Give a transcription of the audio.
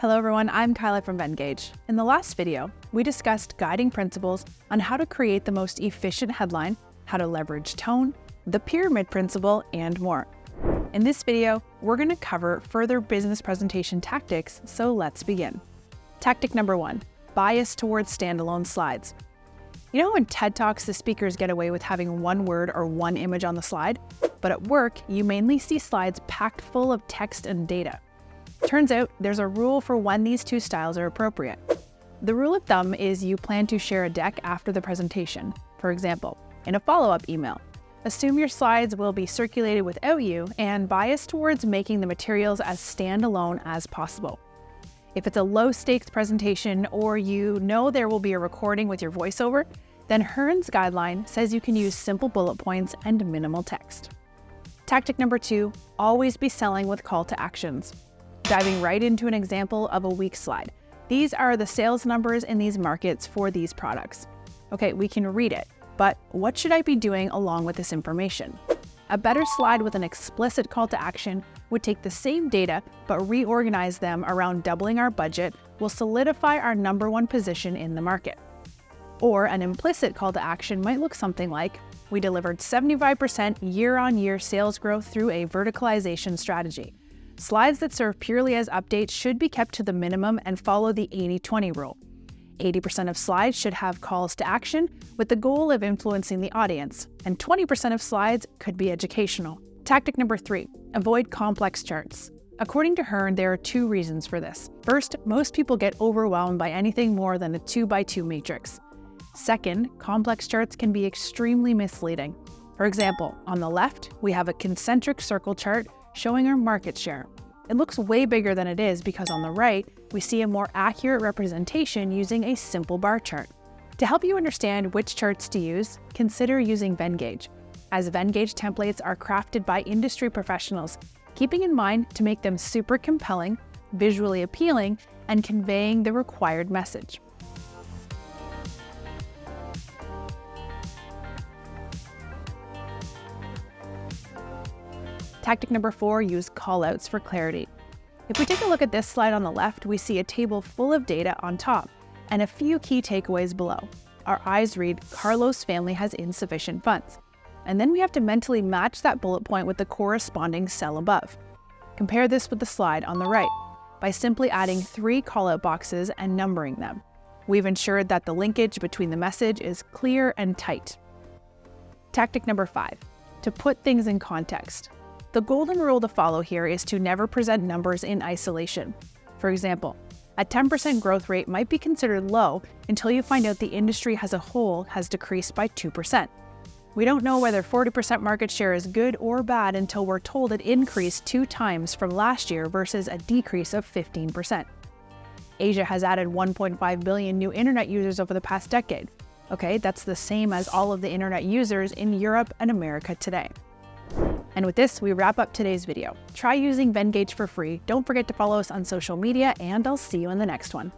Hello everyone, I'm Kyla from Venngage. In the last video, we discussed guiding principles on how to create the most efficient headline, how to leverage tone, the pyramid principle, and more. In this video, we're going to cover further business presentation tactics, so let's begin. Tactic number 1, bias towards standalone slides. You know when TED Talks the speakers get away with having one word or one image on the slide? But at work, you mainly see slides packed full of text and data. Turns out there's a rule for when these two styles are appropriate. The rule of thumb is you plan to share a deck after the presentation. For example, in a follow-up email, assume your slides will be circulated without you and bias towards making the materials as standalone as possible. If it's a low-stakes presentation or you know there will be a recording with your voiceover, then Hearn's guideline says you can use simple bullet points and minimal text. Tactic number 2, always be selling with call to actions. Diving right into an example of a weak slide. These are the sales numbers in these markets for these products. Okay, we can read it, but what should I be doing along with this information? A better slide with an explicit call to action would take the same data, but reorganize them around doubling our budget will solidify our number one position in the market. Or an implicit call to action might look something like, we delivered 75% year-on-year sales growth through a verticalization strategy. Slides that serve purely as updates should be kept to the minimum and follow the 80-20 rule. 80% of slides should have calls to action with the goal of influencing the audience, and 20% of slides could be educational. Tactic number 3, avoid complex charts. According to Hearn, there are 2 reasons for this. First, most people get overwhelmed by anything more than a 2x2 matrix. Second, complex charts can be extremely misleading. For example, on the left, we have a concentric circle chart showing our market share. It looks way bigger than it is because on the right, we see a more accurate representation using a simple bar chart. To help you understand which charts to use, consider using Venngage, as Venngage templates are crafted by industry professionals, keeping in mind to make them super compelling, visually appealing, and conveying the required message. Tactic number 4, use callouts for clarity. If we take a look at this slide on the left, we see a table full of data on top and a few key takeaways below. Our eyes read, Carlos' family has insufficient funds. And then we have to mentally match that bullet point with the corresponding cell above. Compare this with the slide on the right by simply adding 3 callout boxes and numbering them. We've ensured that the linkage between the message is clear and tight. Tactic number 5, to put things in context. The golden rule to follow here is to never present numbers in isolation. For example, a 10% growth rate might be considered low until you find out the industry as a whole has decreased by 2%. We don't know whether 40% market share is good or bad until we're told it increased 2 times from last year versus a decrease of 15%. Asia has added 1.5 billion new internet users over the past decade. Okay, that's the same as all of the internet users in Europe and America today. And with this, we wrap up today's video. Try using Venngage for free. Don't forget to follow us on social media, and I'll see you in the next one.